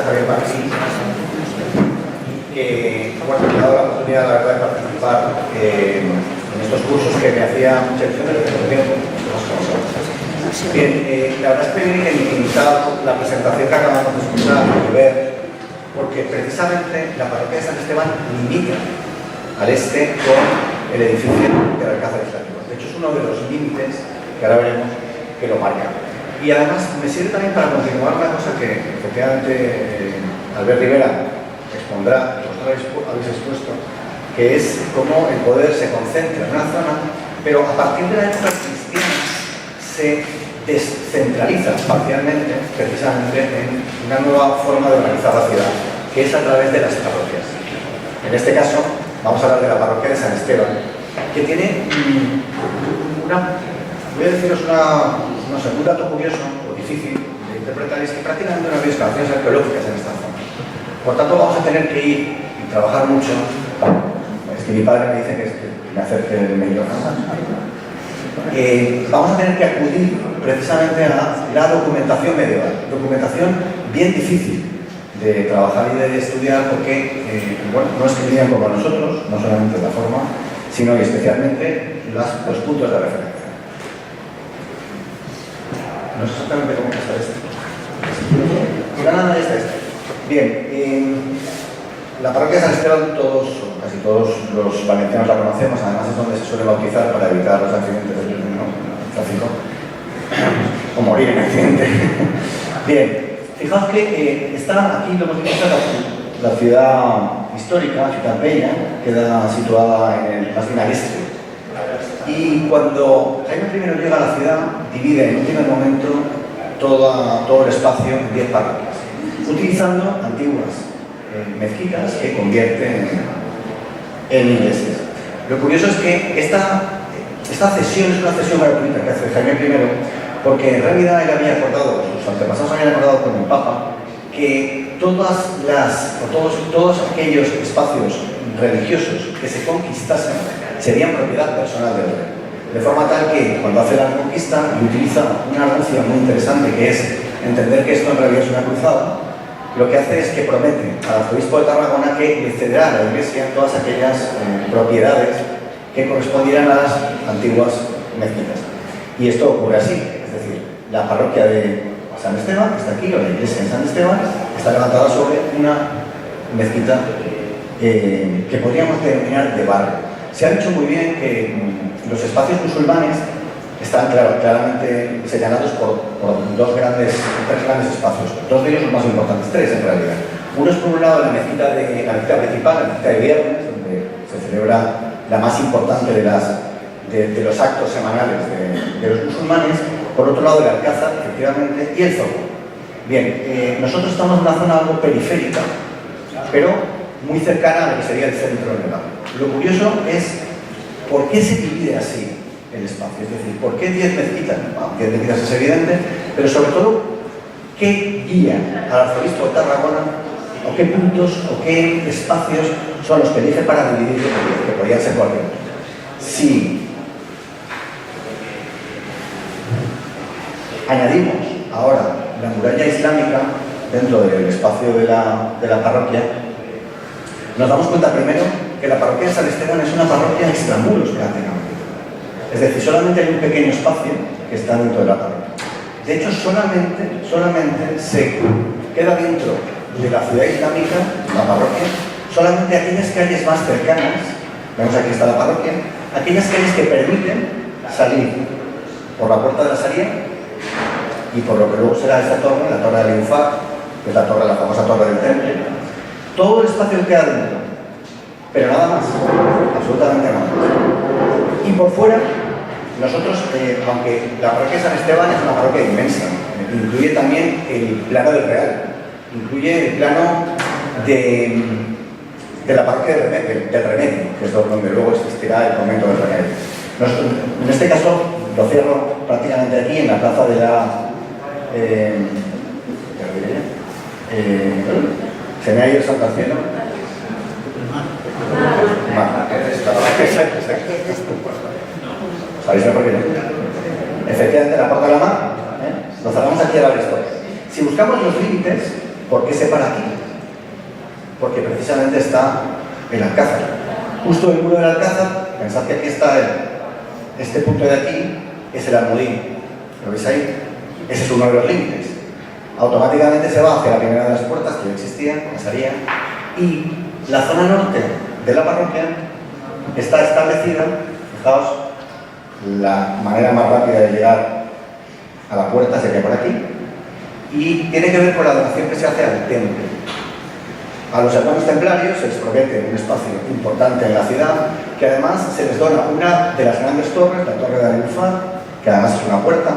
Javier Maxi, que bueno, me ha dado la oportunidad, la verdad, de participar en estos cursos que me hacía mucha ilusión desde hace tiempo. Bien, la verdad es que viene intimidad la presentación que acabamos de escuchar y ver, porque precisamente la parroquia de San Esteban limita al este con el edificio del Alcázar Islámico. De hecho, es uno de los límites que ahora veremos que lo marca. Y además me sirve también para continuar una cosa que efectivamente Albert Rivera expondrá, que vosotros habéis expuesto, que es cómo el poder se concentra en una zona, pero a partir de la época cristiana se descentraliza parcialmente, precisamente, en una nueva forma de organizar la ciudad, que es a través de las parroquias. En este caso, vamos a hablar de la parroquia de San Esteban, que tiene voy a deciros un dato curioso o difícil de interpretar, es que prácticamente no hay excavaciones arqueológicas en esta zona. Por tanto, vamos a tener que ir y trabajar mucho. Es que mi padre me dice que me acerque del medio. Vamos a tener que acudir precisamente a la documentación medieval. Documentación bien difícil de trabajar y de estudiar porque bueno, no escribían como nosotros, no solamente la forma, sino y especialmente los puntos de referencia. No sé exactamente cómo está este. Nada, este. Bien, la parroquia de San Esteban, casi todos los valencianos la conocemos, además es donde se suele bautizar para evitar los accidentes del tráfico o morir en accidente. Bien, fijaos que está aquí, lo hemos dicho, la ciudad histórica, Ciudad Bella, queda situada en el más bien al este. Y cuando Jaime I llega a la ciudad, divide en un primer momento todo el espacio en 10 parroquias, utilizando antiguas mezquitas que convierten en iglesias. Lo curioso es que esta cesión es una cesión gratuita que hace Jaime I, porque en realidad él había acordado, sus antepasados habían acordado con el Papa, que todos aquellos espacios religiosos que se conquistasen serían propiedad personal del rey. De forma tal que cuando hace la conquista y utiliza una argucia muy interesante, que es entender que esto en realidad es una cruzada, lo que hace es que promete al arzobispo de Tarragona que le cederá a la Iglesia todas aquellas propiedades que correspondieran a las antiguas mezquitas. Y esto ocurre así, es decir, la parroquia de San Esteban está aquí, o la iglesia de San Esteban, está levantada sobre una mezquita que podríamos denominar de barrio. Se ha dicho muy bien que los espacios musulmanes están claramente señalados por tres grandes espacios. Dos de ellos los más importantes, tres en realidad. Uno es por un lado la mezquita principal, la mezquita de viernes, donde se celebra la más importante de los actos semanales de los musulmanes. Por otro lado el Alcázar, efectivamente, y el Zócalo. Bien, nosotros estamos en una zona algo periférica, pero muy cercana a lo que sería el centro del barrio. Lo curioso es por qué se divide así el espacio, es decir, ¿por qué 10 mezquitas? Bueno, 10 mezquitas es evidente, pero sobre todo, ¿qué guía al arzobispo de Tarragona o qué puntos o qué espacios son los que elige para dividir que podían ser cualquier otro? Si añadimos ahora la muralla islámica dentro del espacio de la parroquia, nos damos cuenta primero que la parroquia de San Esteban es una parroquia extramuros prácticamente. Es decir, solamente hay un pequeño espacio que está dentro de la parroquia. De hecho, solamente se queda dentro de la ciudad islámica, la parroquia, solamente aquellas calles más cercanas, vemos aquí está la parroquia, aquellas calles que permiten salir por la puerta de la salida y por lo que luego será esta torre, la torre de Leufar, que es la famosa torre del templo. Todo el espacio queda dentro, pero nada más, absolutamente nada más. Y por fuera, nosotros, aunque la parroquia de San Esteban es una parroquia inmensa, incluye también el plano del Real, incluye el plano de la parroquia del Remedio, que es donde luego existirá el convento del Remedio. En este caso, lo cierro prácticamente aquí, en la plaza de la... se me ha ido el santo al cielo. ¿Sabéis por qué no? Efectivamente, la Puerta de la Mar, lo cerramos aquí a la historia. Si buscamos los límites, ¿Por qué se para aquí? Porque precisamente está el Alcázar. Justo el muro del Alcázar, pensad que aquí está este punto de aquí, es el Almudí. ¿Lo veis ahí? Ese es uno de los límites. Automáticamente se va hacia la primera de las puertas, que ya existía, pasaría, y la zona norte de la parroquia está establecida, fijaos, la manera más rápida de llegar a la puerta sería por aquí, y tiene que ver con la donación que se hace al templo. A los hermanos templarios se les promete un espacio importante en la ciudad, que además se les dona una de las grandes torres, la Torre de Alumfar, que además es una puerta,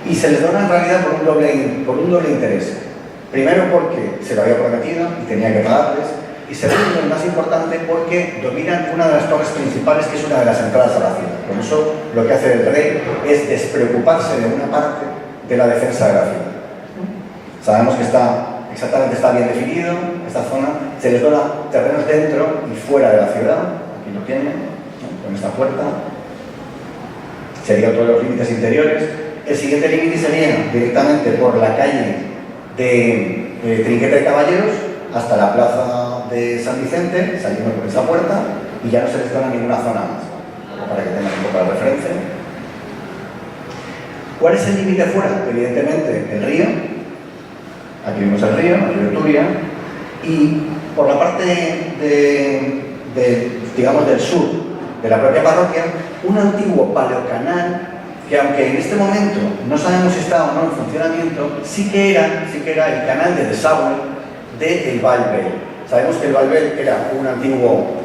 y se les dona en realidad por un doble interés. Primero porque se lo había prometido y tenía que pagarles, y segundo, y más importante, porque dominan una de las torres principales, que es una de las entradas a la ciudad. Por eso lo que hace el rey es despreocuparse de una parte de la defensa de la ciudad. Sabemos que está bien definido esta zona, se les dona terrenos dentro y fuera de la ciudad, aquí lo tienen, ¿no? Con esta puerta. Serían todos los límites interiores. El siguiente límite sería directamente por la calle de Trinquete de Caballeros hasta la plaza de San Vicente, saliendo por esa puerta, y ya no se les dona ninguna zona más, para que tengan un poco de referencia. ¿Cuál es el límite fuera? Evidentemente el río. Aquí vemos el río Turia, y por la parte digamos del sur de la propia parroquia, un antiguo paleocanal que, aunque en este momento no sabemos si está o no en funcionamiento, sí que era el canal de desagüe del Valbel. Sabemos que el Valbel era un antiguo,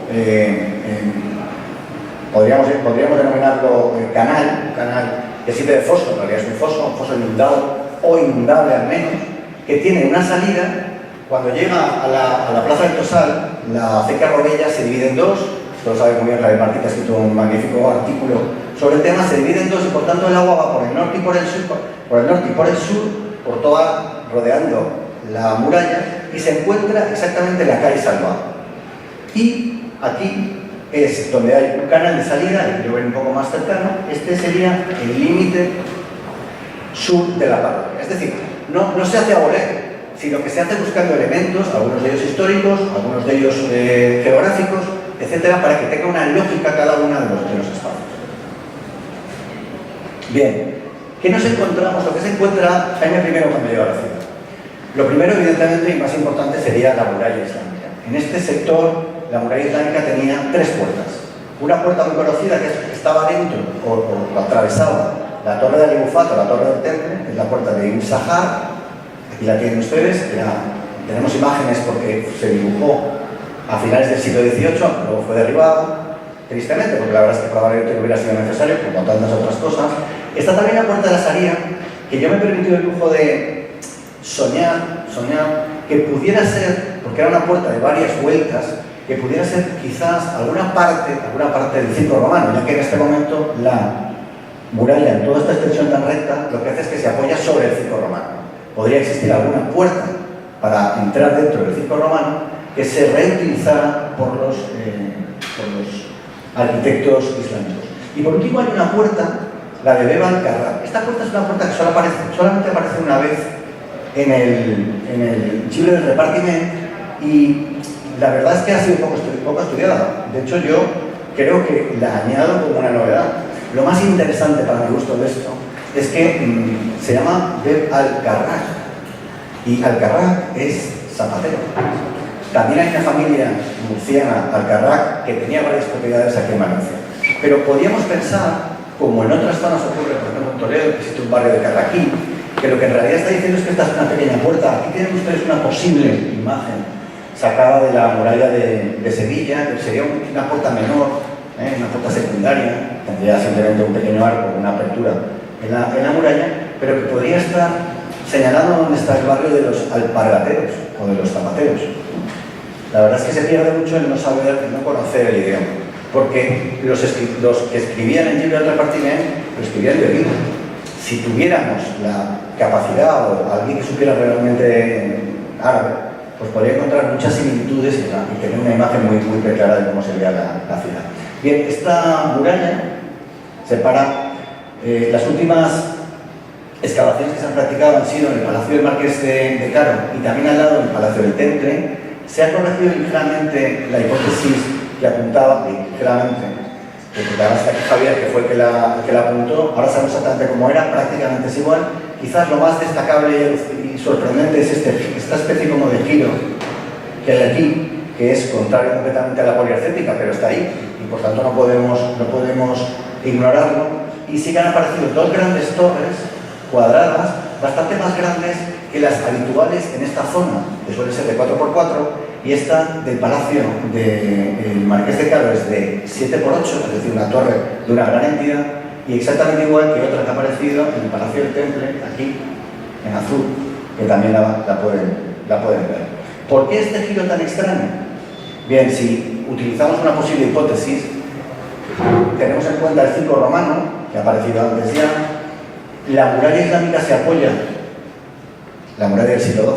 podríamos denominarlo canal que sirve de foso, en realidad es un foso inundado o inundable al menos, que tiene una salida. Cuando llega a la plaza del Tosal, la acequia Robella se divide en dos. Esto lo sabe muy bien Javier Martí, que ha escrito un magnífico artículo sobre el tema. Se divide en dos y por tanto el agua va por el norte y por el sur, por toda, rodeando la muralla, y se encuentra exactamente en la calle Salva. Y aquí es donde hay un canal de salida, el que yo veo un poco más cercano. Este sería el límite sur de la parroquia. Es decir, no se hace a voleo, sino que se hace buscando elementos, algunos de ellos históricos, algunos de ellos geográficos, etcétera, para que tenga una lógica cada uno de los espacios. Bien, ¿qué nos encontramos? Lo que se encuentra Jaime I cuando llega a la ciudad. Lo primero, evidentemente, y más importante, sería la muralla islámica. En este sector, la muralla islámica tenía tres puertas. Una puerta muy conocida que estaba dentro o atravesaba la torre de Alibufat o la torre del Temple, que es la puerta de Ibn Sahar. Aquí la tienen ustedes. Tenemos imágenes porque se dibujó a finales del siglo XVIII, luego fue derribada, tristemente, porque la verdad es que probablemente no hubiera sido necesario, como tantas otras cosas. Está también la puerta de la Sharia, que yo me he permitido el lujo de soñar que pudiera ser, porque era una puerta de varias vueltas, que pudiera ser quizás alguna parte del circo romano, ya que en este momento la muralla, en toda esta extensión tan recta, lo que hace es que se apoya sobre el circo romano. Podría existir alguna puerta para entrar dentro del circo romano que se reutilizara por los arquitectos islámicos. Y por último hay una puerta, la de Beba al-Karrar. Esta puerta es una puerta que solamente aparece una vez en el Llibre del Repartiment, y la verdad es que ha sido poco estudiada. De hecho, yo creo que la añado como una novedad. Lo más interesante para mi gusto de esto es que se llama Beb al-Karrar, y al-Karrar es zapatero. También hay una familia murciana, al-Karrar, que tenía varias propiedades aquí en Valencia. Pero podíamos pensar, como en otras zonas ocurre, por ejemplo en Toledo, que existe un barrio de Carraquí, que lo que en realidad está diciendo es que esta es una pequeña puerta. Aquí tienen ustedes una posible imagen sacada de la muralla de Sevilla, que sería una puerta menor, una puerta secundaria, tendría simplemente un pequeño arco, una apertura en la muralla, pero que podría estar señalando dónde está el barrio de los alpargateros o de los zapateros. La verdad es que se pierde mucho el no saber, el no conocer el idioma, porque los que escribían el Llibre del Repartiment lo escribían de oído. Si tuviéramos la capacidad o alguien que supiera realmente árabe, pues podría encontrar muchas similitudes y tener una imagen muy, muy clara de cómo sería la ciudad. Bien, esta muralla separa las últimas excavaciones que se han practicado han sido en el Palacio del Marqués de Caro y también al lado del Palacio del Temple. Se ha corregido ligeramente la hipótesis que apuntaba, ligeramente, que aquí Javier, que fue el que la apuntó. Ahora sabemos exactamente cómo era, prácticamente es igual. Quizás lo más destacable y sorprendente es esta especie como de giro que hay aquí, que es contrario completamente a la poliarcética, pero está ahí y por tanto no podemos ignorarlo. Y sí que han aparecido dos grandes torres cuadradas, bastante más grandes que las habituales en esta zona, que suele ser de 4×4, y esta del Palacio del Marqués de Caro es de 7×8, es decir, una torre de una gran entidad, y exactamente igual que otra que ha aparecido en el Palacio del Temple, aquí, en azul, que también la pueden ver. ¿Por qué este giro tan extraño? Bien, si utilizamos una posible hipótesis, tenemos en cuenta el circo romano, que ha aparecido antes ya, la muralla islámica se apoya, la muralla del siglo XII,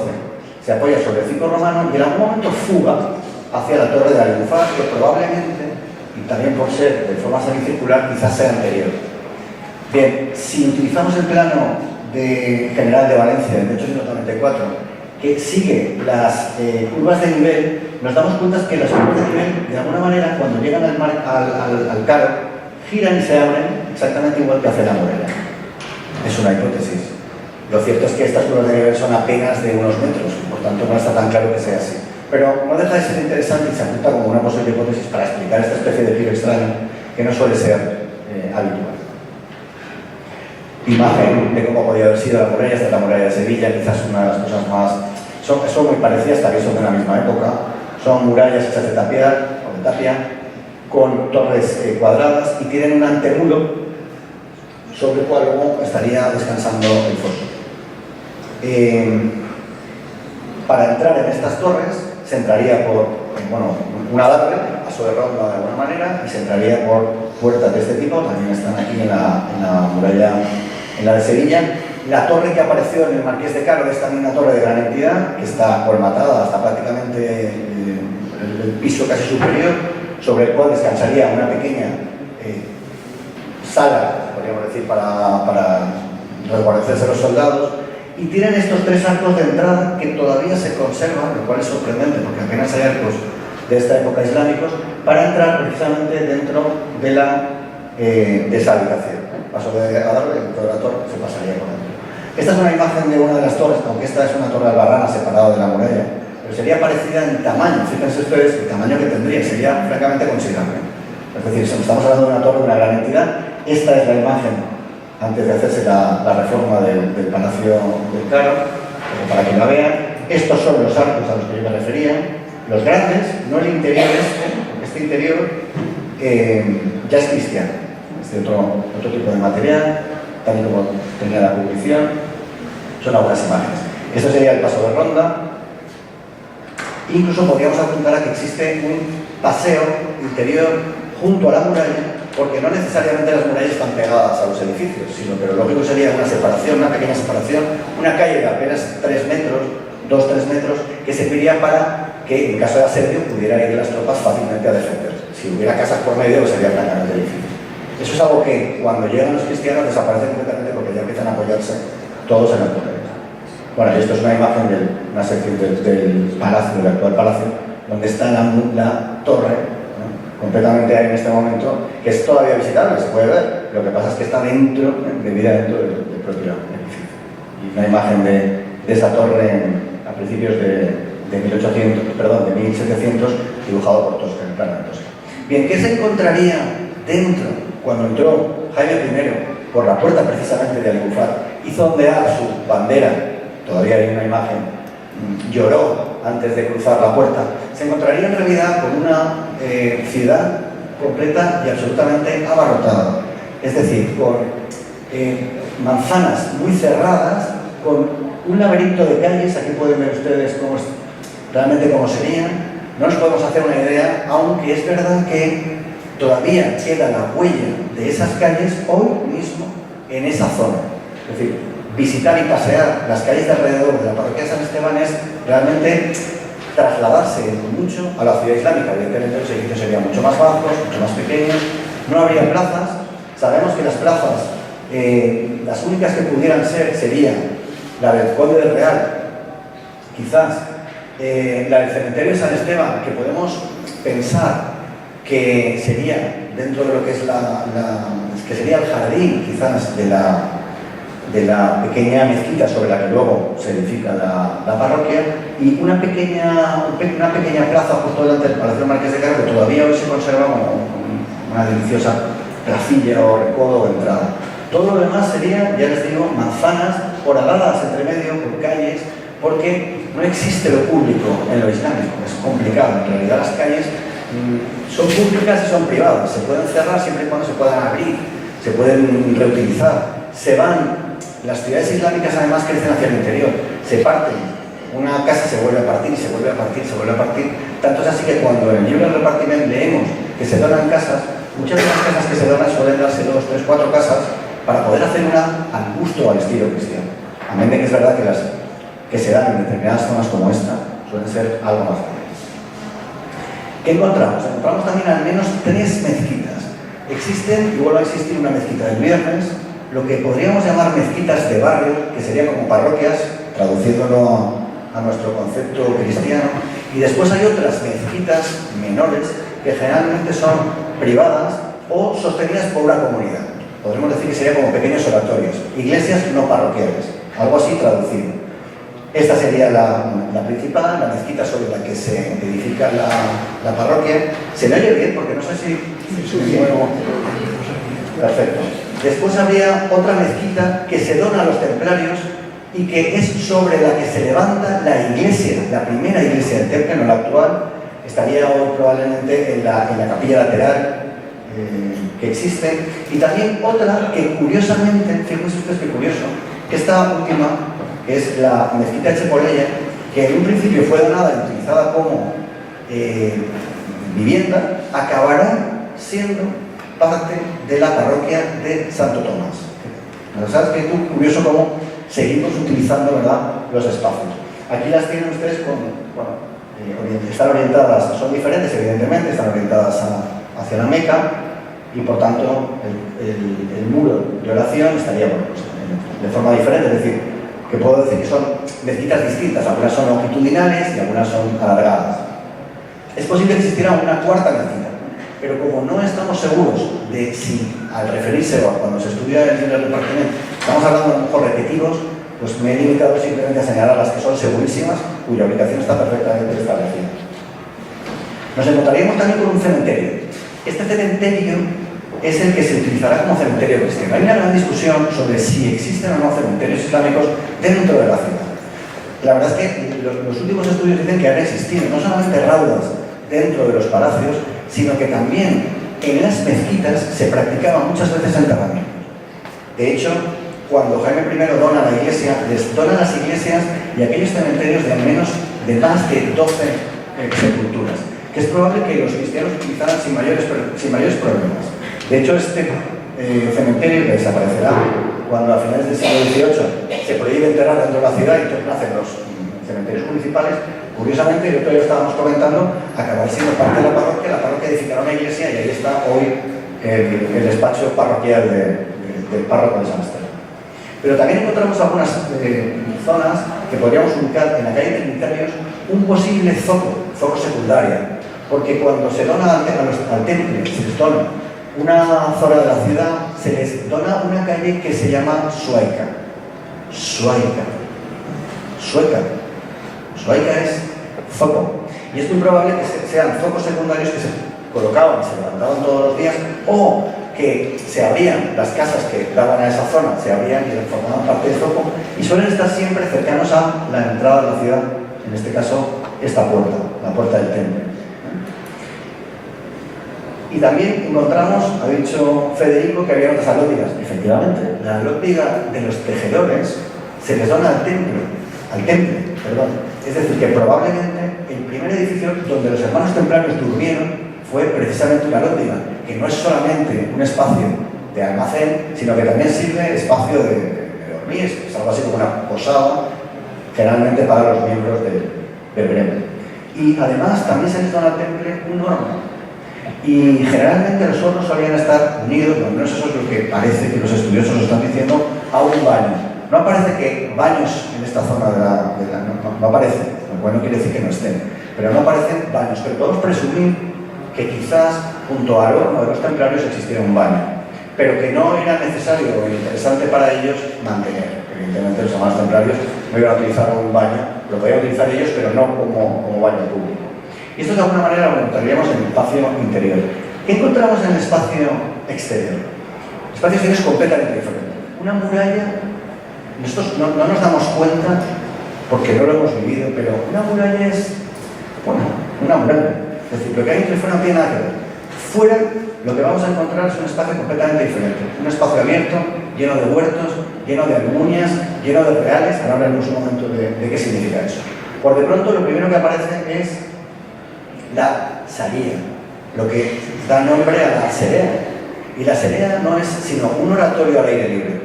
se apoya sobre el circo romano y en algún momento fuga hacia la torre de Algufar, que probablemente, y también por ser de forma semicircular, quizás sea anterior. Bien, si utilizamos el plano general de Valencia de 1894, que sigue las curvas de nivel, nos damos cuenta que las curvas de nivel, de alguna manera, cuando llegan al Caro, giran y se abren exactamente igual que hace la muralla. Es una hipótesis. Lo cierto es que estas curvas de nivel son apenas de unos metros, por tanto no está tan claro que sea así. Pero no deja de ser interesante y se apunta como una posible hipótesis para explicar esta especie de giro extraño que no suele ser habitual. Imagen de cómo podía haber sido la muralla, esta es la muralla de Sevilla, quizás una de las cosas más... Son muy parecidas, también son de la misma época. Son murallas hechas de tapia, con torres cuadradas y tienen un antemuro sobre el cual luego estaría descansando el foso. Para entrar en estas torres se entraría por un adarve, paso de ronda de alguna manera, y se entraría por puertas de este tipo, también están aquí en la muralla, en la de Sevilla. La torre que apareció en el Marqués de Caro es también una torre de gran entidad, que está colmatada hasta prácticamente el piso casi superior, sobre el cual descansaría una pequeña sala, podríamos decir, para resguardecerse los soldados. Y tienen estos tres arcos de entrada que todavía se conservan, lo cual es sorprendente porque apenas hay arcos de esta época islámicos, para entrar precisamente dentro de esa habitación. Paso de adarve, dentro de la torre se pasaría por dentro. Esta es una imagen de una de las torres, aunque esta es una torre albarrana separada de la muralla, pero sería parecida en tamaño. Fíjense ustedes el tamaño que tendría, sería francamente considerable. Es decir, si estamos hablando de una torre de una gran entidad, esta es la imagen antes de hacerse la reforma del Palacio del Caro, para que la vean. Estos son los arcos a los que yo me refería, los grandes, no el interior porque este interior ya es cristiano. Este otro tipo de material, tal y como tenía la publicación, son algunas imágenes. Esto sería el paso de ronda. Incluso podríamos apuntar a que existe un paseo interior junto a la muralla, porque no necesariamente las murallas están pegadas a los edificios, sino que lo lógico sería una separación, una pequeña separación, una calle de apenas 3 metros, 2-3 metros, que serviría para que en caso de asedio pudieran ir las tropas fácilmente a defenderse. Si hubiera casas por medio, sería francamente difícil. Eso es algo que cuando llegan los cristianos desaparece completamente porque ya empiezan a apoyarse todos en las murallas. Bueno, y esto es una imagen de una sección del palacio, del actual palacio, donde está la torre, ¿no? Completamente ahí en este momento, que es todavía visitable, se puede ver. Lo que dentro del propio edificio. Y una imagen de esa torre a principios de 1700, dibujado por Tosca, en el plano de Tosca. Bien, ¿qué se encontraría dentro cuando entró Jaime I por la puerta precisamente de Algufar? Hizo ondear su bandera, todavía hay una imagen, lloró antes de cruzar la puerta. Se encontraría en realidad con una ciudad completa y absolutamente abarrotada, es decir, con manzanas muy cerradas, con un laberinto de calles. Aquí pueden ver ustedes realmente cómo serían. No nos podemos hacer una idea, aunque es verdad que todavía queda la huella de esas calles hoy mismo en esa zona. Es decir, visitar y pasear las calles de alrededor de la parroquia de San Esteban es realmente trasladarse mucho a la ciudad islámica. Evidentemente los edificios serían mucho más bajos, mucho más pequeños, no habría plazas. Sabemos que las plazas las únicas que pudieran ser serían la del Conde del Real, quizás, la del cementerio de San Esteban, que podemos pensar que sería dentro de lo que es que sería el jardín, quizás, de la pequeña mezquita sobre la que luego se edifica la parroquia, y una pequeña plaza justo delante del Palacio Marqués de Caro, que todavía hoy se conserva como una deliciosa placilla o recodo o entrada. Todo lo demás sería, ya les digo, manzanas horadadas entre medio por calles, porque no existe lo público en lo islámico, es complicado. En realidad las calles son públicas y son privadas, se pueden cerrar siempre y cuando se puedan abrir, se pueden reutilizar, se van. Las ciudades islámicas además crecen hacia el interior, se parten, una casa se vuelve a partir, se vuelve a partir, se vuelve a partir. Tanto es así que cuando en el libro del repartimiento leemos que se donan casas, muchas de las casas que se donan suelen darse 2, 3, 4 casas para poder hacer una al gusto o al estilo cristiano. A menos de que es verdad que las que se dan en determinadas zonas como esta suelen ser algo más grandes. ¿Qué encontramos? Encontramos también al menos 3 mezquitas. Existen, y vuelve a existir, una mezquita del Viernes, lo que podríamos llamar mezquitas de barrio, que serían como parroquias, traduciéndolo a nuestro concepto cristiano, y después hay otras mezquitas menores que generalmente son privadas o sostenidas por una comunidad. Podríamos decir que serían como pequeños oratorios, iglesias no parroquiales, algo así traducido. Esta sería la principal, la mezquita sobre la que se edifica la parroquia. ¿Se me oye bien? Porque no sé si... Perfecto. Después habría otra mezquita que se dona a los templarios y que es sobre la que se levanta la iglesia, la primera iglesia del Temple, no la actual. Estaría hoy probablemente en la capilla lateral que existe. Y también otra que curiosamente, fíjense ustedes qué curioso, que esta última, que es la mezquita de Chepoleya, que en un principio fue donada y utilizada como vivienda, acabará siendo parte de la parroquia de Santo Tomás. ¿No sabes que tú? Curioso cómo seguimos utilizando, ¿verdad?, los espacios. Aquí las tienen ustedes están orientadas, son diferentes evidentemente, están orientadas hacia la Meca y por tanto el muro de oración estaría de forma diferente, es decir, que puedo decir que son mezquitas distintas, algunas son longitudinales y algunas son alargadas. Es posible que existiera una cuarta mezquita, pero como no estamos seguros de si al referirse o cuando se estudia el libro del repartimiento estamos hablando a lo mejor repetitivos, pues me he limitado simplemente a señalar las que son segurísimas, cuya ubicación está perfectamente establecida. Nos encontraríamos también con un cementerio. Este cementerio es el que se utilizará como cementerio cristiano. Hay una gran discusión sobre si existen o no cementerios islámicos dentro de la ciudad. La verdad es que los últimos estudios dicen que han existido no solamente raudas dentro de los palacios, sino que también en las mezquitas se practicaban muchas veces enterramientos. De hecho, cuando Jaime I dona la iglesia, les dona las iglesias y aquellos cementerios de al menos de más de 12 sepulturas, que es probable que los cristianos utilizaran sin mayores problemas. De hecho, este cementerio, que desaparecerá cuando a finales del siglo XVIII se prohíbe enterrar dentro de la ciudad y entonces nacen los cementerios municipales, curiosamente, y otro día estábamos comentando, acabará siendo parte de la parroquia edificará una iglesia y ahí está hoy el despacho parroquial del párroco de San Esteban. Pero también encontramos algunas zonas que podríamos ubicar en la calle Trinitarios un posible zoco secundaria, porque cuando se dona al temple, se les dona una zona de la ciudad, se les dona una calle que se llama Suaica. Suaica es zoco. Y es muy probable que sean zocos secundarios que se colocaban y se levantaban todos los días, o que se abrían, las casas que daban a esa zona se abrían y formaban parte del zoco, y suelen estar siempre cercanos a la entrada de la ciudad, en este caso esta puerta, la puerta del templo. Y también encontramos, ha dicho Federico, que había otras alótigas. Efectivamente, la alótiga de los tejedores se les dona al temple. Es decir, que probablemente el primer edificio donde los hermanos templarios durmieron fue precisamente una alótiga, que no es solamente un espacio de almacén, sino que también sirve espacio de dormir, es algo así como una posada, generalmente para los miembros del gremio. Y además también se les dona al temple un horno. Y generalmente los hornos solían estar unidos, al menos eso es lo que parece que los estudiosos están diciendo, a un baño. No aparece que baños en esta zona no aparece, lo cual no quiere decir que no estén, pero no aparecen baños, pero podemos presumir que quizás junto al horno de los templarios existiera un baño, pero que no era necesario o interesante para ellos mantener. Evidentemente los hermanos templarios no iban a utilizar un baño, lo podían utilizar ellos, pero no como baño público. Y esto de alguna manera lo encontraríamos en el espacio interior. ¿Qué encontramos en el espacio exterior? El espacio exterior es completamente diferente. Una muralla, nosotros no nos damos cuenta porque no lo hemos vivido, pero una muralla es, bueno, una muralla. Es decir, lo que hay entre fuera no tiene nada que ver. Fuera, lo que vamos a encontrar es un espacio completamente diferente. Un espacio abierto, lleno de huertos, lleno de almuñas, lleno de reales. Ahora hablaremos un momento de qué significa eso. Por de pronto, lo primero que aparece es la salía, lo que da nombre a la serea. Y la serea no es sino un oratorio al aire libre.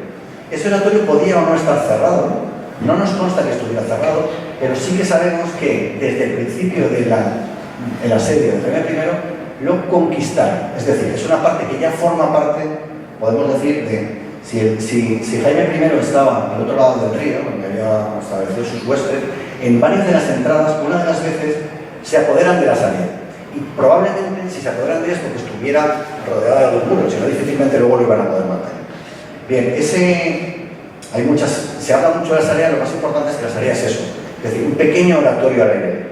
Ese oratorio podía o no estar cerrado. No nos consta que estuviera cerrado, pero sí que sabemos que desde el principio del asedio de Jaime I lo conquistaron. Es decir, es una parte que ya forma parte, podemos decir, de si Jaime I estaba al otro lado del río, donde había establecido sus huestes, en varias de las entradas, una de las veces, se apoderan de la salida. Y probablemente, si se apoderan de esto, porque estuviera rodeada de los muros, si no, difícilmente luego lo iban a poder mantener. Bien, se habla mucho de la salida, lo más importante es que la salida es eso, es decir, un pequeño oratorio al aire.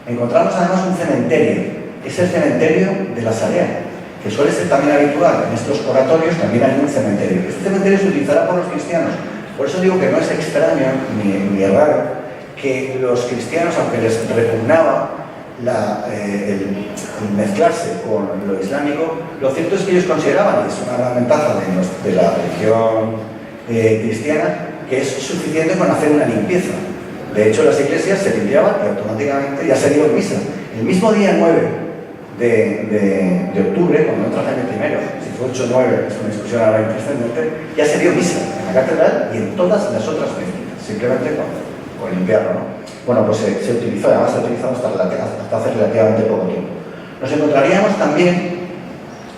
Encontramos además un cementerio, es el cementerio de la Salea, que suele ser también habitual. En estos oratorios también hay un cementerio. Este cementerio se utilizará por los cristianos. Por eso digo que no es extraño ni raro que los cristianos, aunque les repugnaba el mezclarse con lo islámico, lo cierto es que ellos consideraban, y es una gran ventaja de la religión cristiana, que es suficiente con hacer una limpieza. De hecho, las iglesias se limpiaban y automáticamente ya se dio misa. El mismo día 9 de octubre, cuando entra Jaime I, si fue 8 o 9, es una discusión ahora intrascendente, ya se dio misa en la catedral y en todas las otras mezquitas, simplemente con limpiarlo, ¿no? Bueno, pues se utilizó, además se ha utilizado hasta hace relativamente poco tiempo. Nos encontraríamos también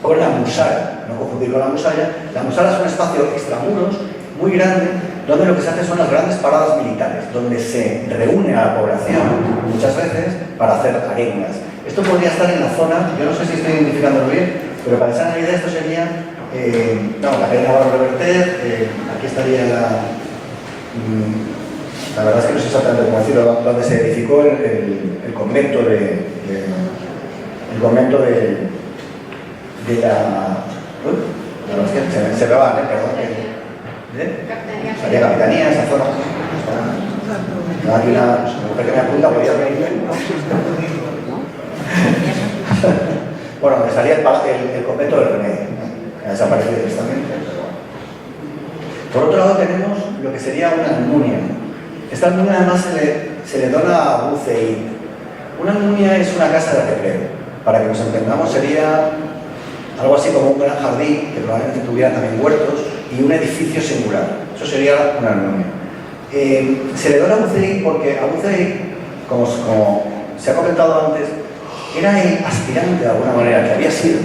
con la musara, no confundir con la musalla. La musara es un espacio extramuros muy grande, donde lo que se hace son las grandes paradas militares, donde se reúne a la población muchas veces para hacer arengas. Esto podría estar en la zona, yo no sé si estoy identificándolo bien, pero para esa idea esto sería, la calle Navarro Reverter, aquí estaría la verdad es que no sé exactamente cómo decirlo, donde se edificó el convento de la... la verdad es que se me va, perdón. Salía Capitanía, esa zona. Aquí una mujer que me apunta, podía venir. Bueno, donde salía el convento del Remedio, ha desaparecido directamente. Por otro lado tenemos lo que sería una almunia. Esta almunia además se le dona a Bucei. Una almunia es una casa de recreo. Para que nos entendamos, sería algo así como un gran jardín, que probablemente tuviera también huertos, y un edificio singular. Eso sería una almunia. Se le dona a Bucei porque a Bucei, como se ha comentado antes, era el aspirante de alguna manera, que había sido,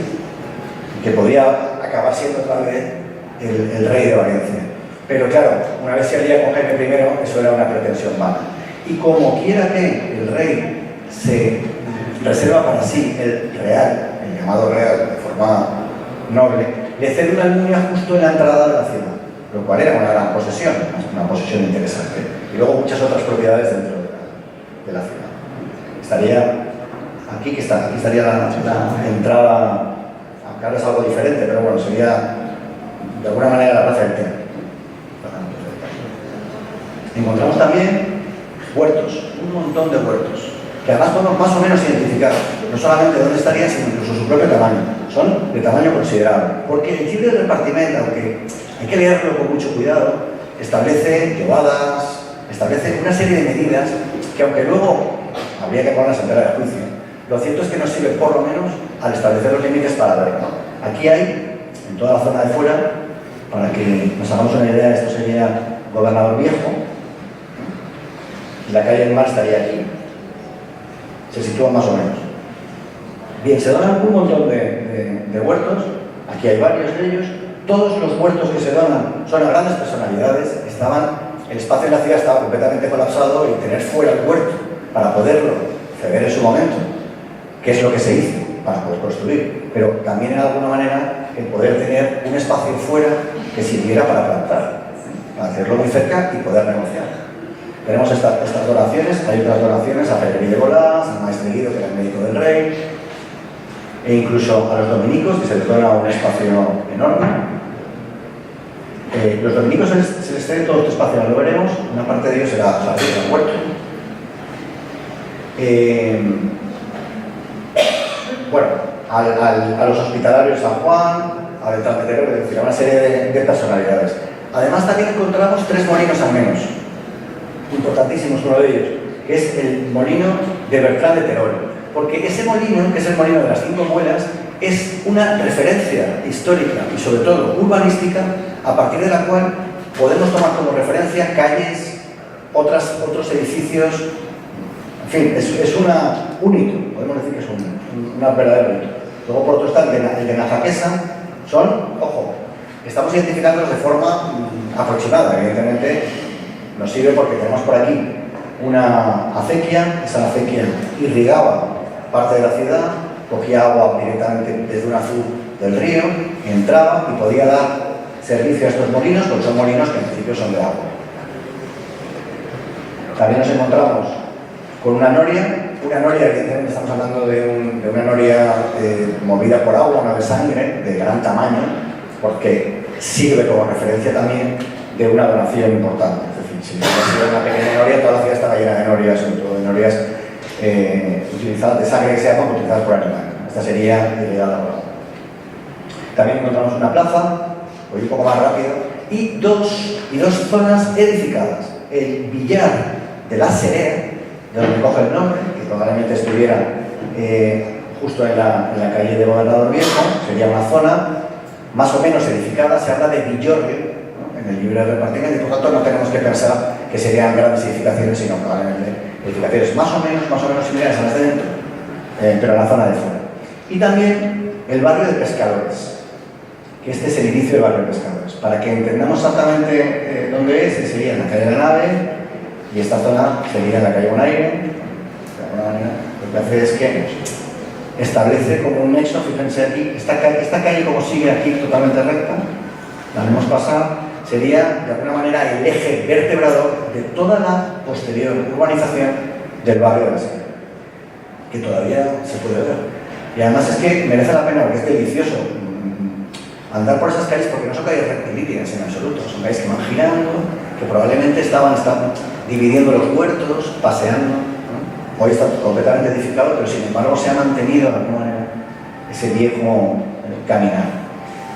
que podía acabar siendo otra vez el rey de Valencia. Pero claro, una vez se alía con Jaime I, eso era una pretensión vana. Y como quiera que el rey se reserva para sí el real, el llamado real, de forma noble, le cede una almunia justo en la entrada de la ciudad, lo cual era una gran posesión, una posesión interesante. Y luego muchas otras propiedades dentro de la ciudad. Estaría aquí estaría la entrada, aunque ahora es algo diferente, pero bueno, sería de alguna manera la plaza del templo. Encontramos también huertos, un montón de huertos, que además podemos más o menos identificar, no solamente dónde estarían, sino incluso su propio tamaño. Son de tamaño considerable, porque el libre de repartimento, aunque hay que leerlo con mucho cuidado, establece llevadas, establece una serie de medidas que, aunque luego habría que ponerlas en tela de juicio, lo cierto es que nos sirve por lo menos al establecer los límites para ver, ¿no? Aquí hay, en toda la zona de fuera, para que nos hagamos una idea, esto sería Gobernador Viejo, la calle del Mar estaría aquí, se sitúa más o menos. Bien, se donan un montón de huertos, aquí hay varios de ellos, todos los huertos que se donan son a grandes personalidades, el espacio en la ciudad estaba completamente colapsado y tener fuera el huerto para poderlo ceder en su momento, que es lo que se hizo para poder construir, pero también en alguna manera el poder tener un espacio fuera que sirviera para plantar, para hacerlo muy cerca y poder negociar. Tenemos estas donaciones, hay otras donaciones a Pellegrí de Bolás, al maestre Guido, que era el médico del rey, e incluso a los dominicos, que se les dona un espacio enorme. Los dominicos se les cede todo este espacio, ahora lo veremos, una parte de ellos será jardín, el huerto. Bueno, a los hospitalarios San Juan, al Tranquetero, es decir, a una serie de personalidades. Además también encontramos 3 molinos al menos, importantísimos, uno de ellos, que es el molino de Bertrán de Terol, porque ese molino, que es el molino de las 5 muelas, es una referencia histórica y sobre todo urbanística, a partir de la cual podemos tomar como referencia calles, otros edificios, en fin, es un hito, podemos decir que es un verdadero hito. Luego por otro está el de Najaquesa, ojo, estamos identificándolos de forma aproximada, evidentemente nos sirve porque tenemos por aquí una acequia, esa acequia irrigaba parte de la ciudad, cogía agua directamente desde un azud del río, entraba y podía dar servicio a estos molinos, porque son molinos que en principio son de agua. También nos encontramos con una noria, evidentemente estamos hablando de una noria movida por agua, una de sangre, de gran tamaño, porque sirve como referencia también de una donación importante. Es decir, si hubiera sido una pequeña noria, toda la ciudad estaba llena de norias, sobre todo de norias utilizadas de sangre que se llaman, utilizadas por animales. Esta sería irrigada por agua. También encontramos una plaza, voy un poco más rápido, y dos zonas edificadas. El billar de la Serea, de donde coge el nombre, que probablemente estuviera justo en la calle de Gobernador Viejo, sería una zona más o menos edificada, se habla de Villorrio, ¿no?, en el libro de repartimiento, y por tanto no tenemos que pensar que serían grandes edificaciones, sino probablemente edificaciones más o menos similares a las de dentro, pero en la zona de fuera. Y también el barrio de Pescadores, que este es el inicio del barrio de Pescadores. Para que entendamos exactamente dónde es, sería en la calle de la Nave, y esta zona sería en la calle Bonaire. De alguna manera, lo que hace es que establece como un nexo, fíjense aquí, esta calle como sigue aquí totalmente recta, la vemos pasar, sería de alguna manera el eje vertebrador de toda la posterior urbanización del barrio de la Serie, que todavía se puede ver. Y además es que merece la pena, porque es delicioso andar por esas calles, porque no son calles rectilíneas en absoluto, son calles que van girando, que probablemente estaban dividiendo los huertos, paseando, ¿no? Hoy está completamente edificado, pero sin embargo se ha mantenido de alguna manera ese viejo caminar.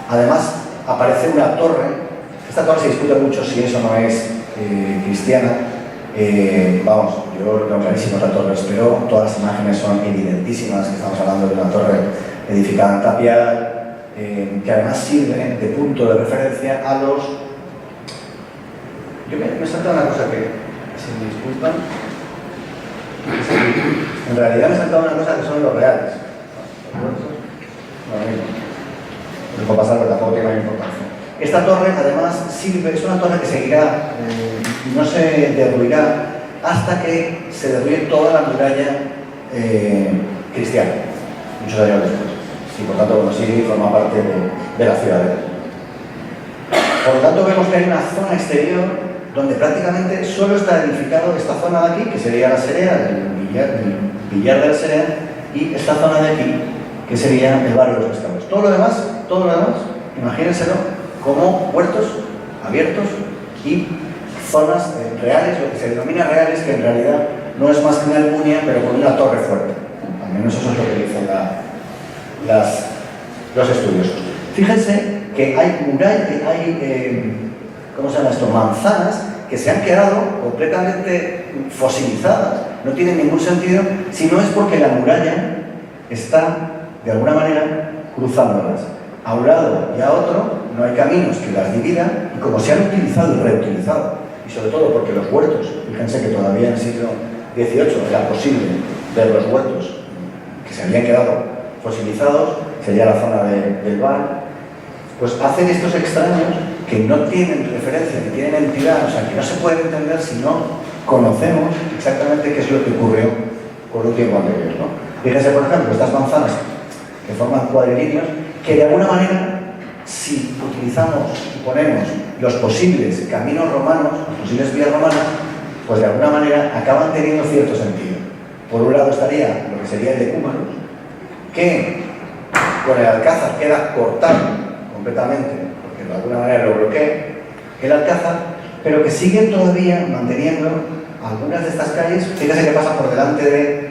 Además aparece una torre. Esta torre se discute mucho si eso no es cristiana. Vamos, yo lo tengo clarísimo, esta torre, pero todas las imágenes son evidentísimas, que estamos hablando de una torre edificada en tapial, que además sirve de punto de referencia a los... Yo me he saltado una cosa que, si me disculpan, en realidad me he saltado una cosa que son los reales. No puedo pasar, pero tampoco tiene importancia. Esta torre, además, sirve, es una torre que seguirá y no se derruirá hasta que se derruye toda la muralla cristiana, muchos años después. Y por tanto, bueno, sí forma parte de la ciudad. Por lo tanto, vemos que hay una zona exterior donde prácticamente solo está edificado esta zona de aquí, que sería la Serea, el billar de la Serea, y esta zona de aquí, que sería el barrio de los Pescadores. Todo lo demás, imagínenselo como huertos abiertos y zonas reales, lo que se denomina reales, que en realidad no es más que una almunia, pero con una torre fuerte. Al menos eso es lo que dicen los estudiosos. Fíjense que hay murallas, ¿cómo se llama esto? Manzanas que se han quedado completamente fosilizadas. No tienen ningún sentido si no es porque la muralla está, de alguna manera, cruzándolas. A un lado y a otro no hay caminos que las dividan, y como se han utilizado y reutilizado, y sobre todo porque los huertos, fíjense que todavía en el siglo XVIII era posible ver los huertos que se habían quedado fosilizados, sería la zona del Val, pues hacen estos extraños que no tienen referencia, ni tienen entidad, o sea, que no se pueden entender si no conocemos exactamente qué es lo que ocurrió por un tiempo anterior, ¿no? Fíjense, por ejemplo, estas manzanas que forman cuadrilíneos, que de alguna manera, si utilizamos y ponemos los posibles caminos romanos, las posibles vías romanas, pues de alguna manera acaban teniendo cierto sentido. Por un lado estaría lo que sería el decúmanus, que con el alcázar queda cortado completamente, porque de alguna manera lo bloquea el alcázar, pero que siguen todavía manteniendo algunas de estas calles. Fíjense que pasa por delante de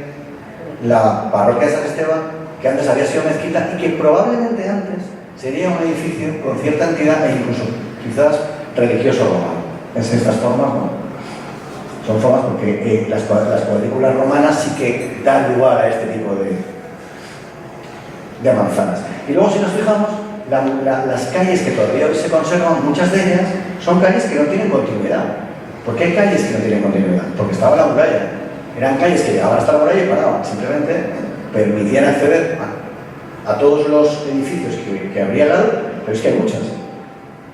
la parroquia de San Esteban, que antes había sido mezquita y que probablemente antes sería un edificio con cierta entidad e incluso quizás religioso romano. Es estas formas, ¿no? Son formas porque las cuadrículas romanas sí que dan lugar a este tipo de manzanas. Y luego, si nos fijamos, las calles que todavía hoy se conservan, muchas de ellas son calles que no tienen continuidad. ¿Por qué hay calles que no tienen continuidad? Porque estaba la muralla. Eran calles que llegaban hasta la muralla y paraban. Simplemente permitían acceder a todos los edificios que habría al lado, pero es que hay muchas.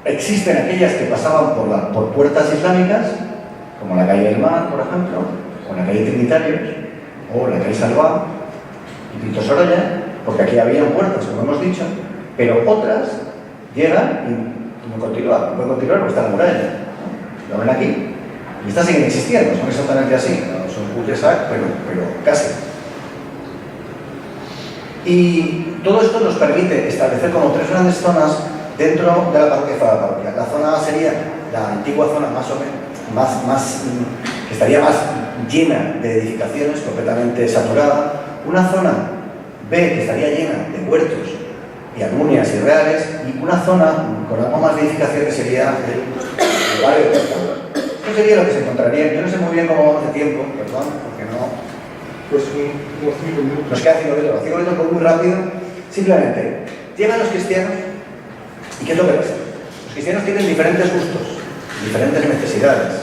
Existen aquellas que pasaban por puertas islámicas, como la calle del Mar, por ejemplo, o la calle Trinitarios, o la calle Salvá y Pinto Sorolla, porque aquí había puertas, como hemos dicho, pero otras llegan y no pueden continuar porque está la muralla. Lo ven aquí. Y estas siguen existiendo, son exactamente así, no son cul-de-sac, pero casi. Y todo esto nos permite establecer como tres grandes zonas dentro de la parroquia. La zona A sería la antigua zona más o menos, que estaría más llena de edificaciones, completamente saturada. Una zona B que estaría llena de huertos y almunias y reales, y una zona con algo más de edificación que sería el barrio de Pescado. Esto sería lo que se encontraría. Yo no sé muy bien cómo vamos de tiempo, perdón, porque no... Pues unos 5 minutos. Nos queda 5 minutos. 5 minutos muy rápido. Simplemente, llegan los cristianos, ¿y qué es lo que pasa? Los cristianos tienen diferentes gustos, diferentes necesidades,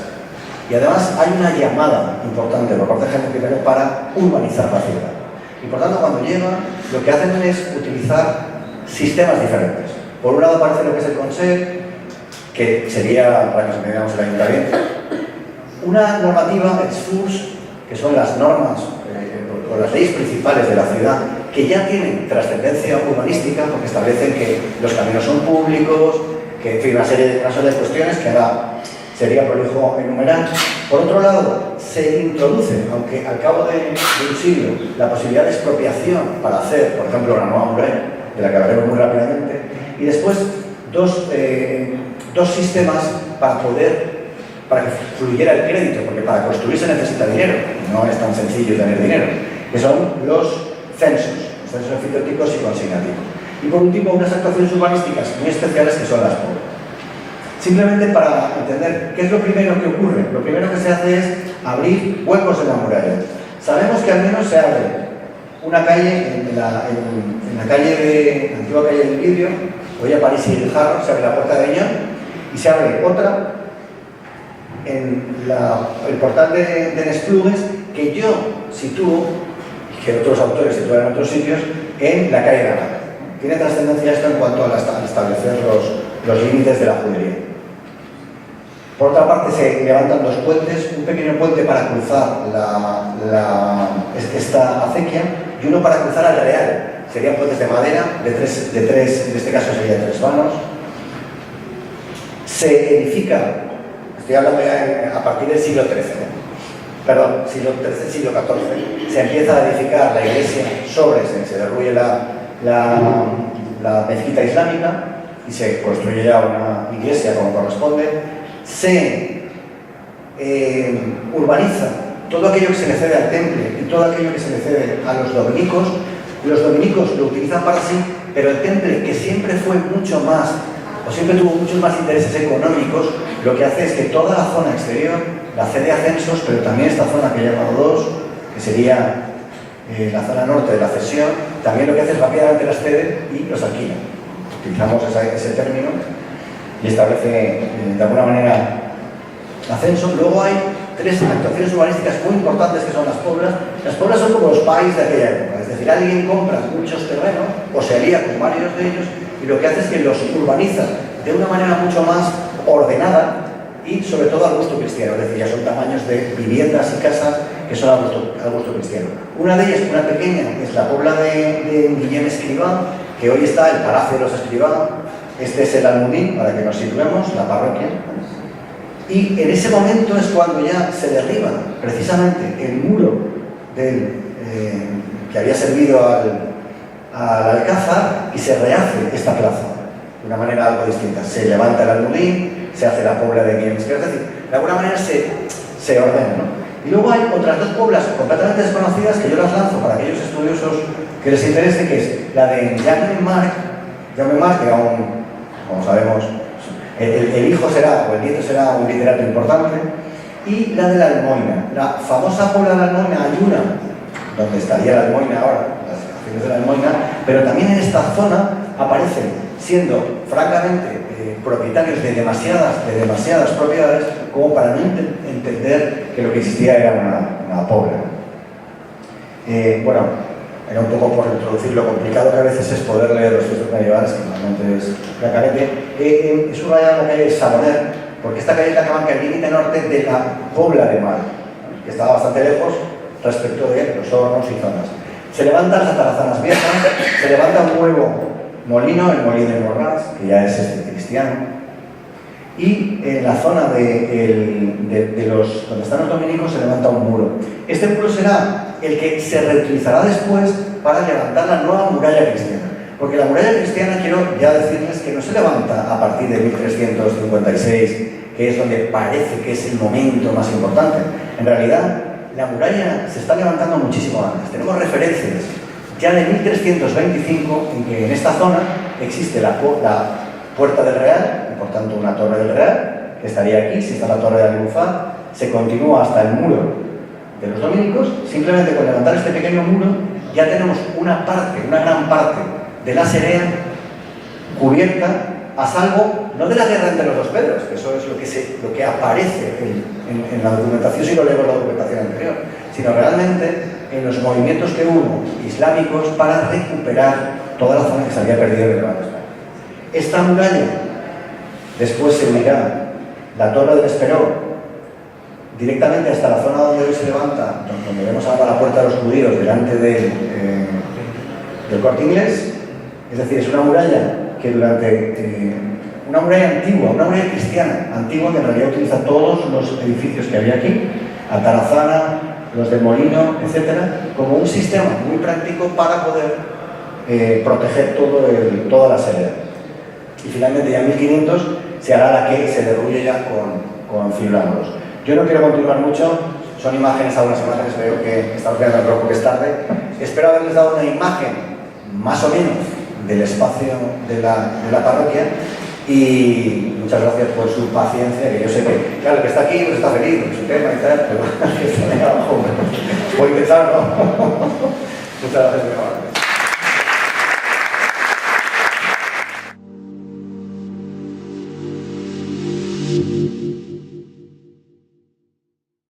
y además hay una llamada importante por parte de Jaime I para urbanizar la ciudad. Y por tanto, cuando llegan, lo que hacen es utilizar sistemas diferentes. Por un lado aparece lo que es el Consejo, que sería, para que nos entendamos, el ayuntamiento, una normativa, ex-furs, que son las normas o las leyes principales de la ciudad, que ya tienen trascendencia urbanística, porque establecen que los caminos son públicos, que en fin, una serie de cuestiones que ahora sería prolijo enumerar. Por otro lado, se introduce, aunque al cabo de un siglo, la posibilidad de expropiación para hacer, por ejemplo, una nueva muralla, de la que hablaremos muy rápidamente, y después dos sistemas para que fluyera el crédito, porque para construir se necesita dinero, no es tan sencillo tener dinero, que son los censos anfitrióticos y consignativos. Y por último, unas actuaciones urbanísticas muy especiales que son las pobres. Simplemente para entender qué es lo primero que ocurre, lo primero que se hace es abrir huecos en la muralla. Sabemos que al menos se abre una calle, en la antigua calle del Vidrio, hoy a París y el Jarro, se abre la puerta de Aviñón, y se abre otra en el portal de Nesplugues, que yo sitúo, y que otros autores sitúan en otros sitios, en la calle Granada. Tiene trascendencia esto en cuanto a establecer los límites de la judería. Por otra parte, se levantan dos puentes, un pequeño puente para cruzar esta acequia y uno para cruzar al Real. Serían puentes de madera, de tres, en este caso sería de 3 vanos. Se edifica, estoy hablando ya a partir del siglo XIII, perdón, siglo XIII, siglo XIV, se empieza a edificar la iglesia sobre, se derruye la mezquita islámica y se construye ya una iglesia como corresponde. Se urbaniza todo aquello que se le cede al temple y todo aquello que se le cede a los dominicos. Los dominicos lo utilizan para sí, pero el temple, que siempre fue mucho más, o siempre tuvo muchos más intereses económicos, lo que hace es que toda la zona exterior la cede a censos, pero también esta zona que he llamado 2, que sería la zona norte de la cesión, también lo que hace es rápidamente las cede y los alquila. Utilizamos ese término y establece de alguna manera ascenso. Luego hay 3 actuaciones urbanísticas muy importantes que son las poblas. Las poblas son como los países de aquella época, es decir, decir, alguien compra muchos terrenos o se alía con varios de ellos y lo que hace es que los urbaniza de una manera mucho más ordenada y sobre todo al gusto cristiano, es decir, ya son tamaños de viviendas y casas que son al gusto cristiano. Una de ellas, una pequeña, es la Pobla de Guillem Escrivá, que hoy está el Palacio de los Escrivá. Este es el Almudí, para que nos situemos, la parroquia. Y en ese momento es cuando ya se derriba precisamente el muro que había servido al Alcázar y se rehace esta plaza de una manera algo distinta. Se levanta el Almudí, se hace la Pobla de Guillem Escrivá, es decir, de alguna manera se ordena, ¿no? Y luego hay otras dos poblas completamente desconocidas que yo las lanzo para aquellos estudiosos que les interese, que es la de Jaume March, que era como sabemos, el hijo será, o el nieto será un literato importante, y la de la Almoina, la famosa Pobla de la Almoina, Ayuna, donde estaría la Almoina ahora, las acciones de la Almoina, pero también en esta zona aparecen, siendo francamente propietarios de demasiadas propiedades, como para no entender que lo que existía era una pobla. Bueno, era un poco por introducir lo complicado que a veces es poder leer los textos medievales, que normalmente es la carete. Es una calle de Saboner, porque esta calle es la que marca el límite norte de la Pobla de Mar, que estaba bastante lejos respecto de los hornos y zonas. Se levantan las atarazanas viejas, se levanta un nuevo molino, el molino de Morras, que ya es cristiano, y en la zona de donde están los dominicos se levanta un muro. Este muro será el que se reutilizará después para levantar la nueva muralla cristiana, porque la muralla cristiana, quiero ya decirles que no se levanta a partir de 1356, que es donde parece que es el momento más importante. En realidad, la muralla se está levantando muchísimo antes. Tenemos referencias ya de 1325 en que en esta zona existe la Puerta del Real, y por tanto una torre del Real, que estaría aquí. Si está la torre de Albufar, se continúa hasta el muro de los dominicos. Simplemente con levantar este pequeño muro ya tenemos una gran parte de la Serea cubierta, a salvo no de la guerra entre los dos Pedros, que eso es lo que aparece en la documentación, si lo leemos la documentación anterior, sino realmente en los movimientos que hubo islámicos para recuperar toda la zona que se había perdido en el Levante Español. Esta muralla después se unirá la Torre del Esperó directamente hasta la zona donde hoy se levanta, donde vemos ahora la Puerta de los Judíos delante del Corte Inglés. Es decir, es una muralla que una muralla antigua, una muralla cristiana antigua, que en realidad utiliza todos los edificios que había aquí, Altarazana, los del Molino, etcétera, como un sistema muy práctico para poder proteger toda la Serea. Y finalmente ya en 1500 se hará la que se derruye ya con fibrándolos. Yo no quiero continuar mucho, son algunas imágenes, veo que estamos quedando el rojo, que es tarde. Espero haberles dado una imagen más o menos del espacio de la parroquia, y muchas gracias por su paciencia, que yo sé que, claro, el que está aquí pues está feliz con su tema y tal, pero el que está de abajo, voy a empezar, ¿no? Muchas gracias, mi amor.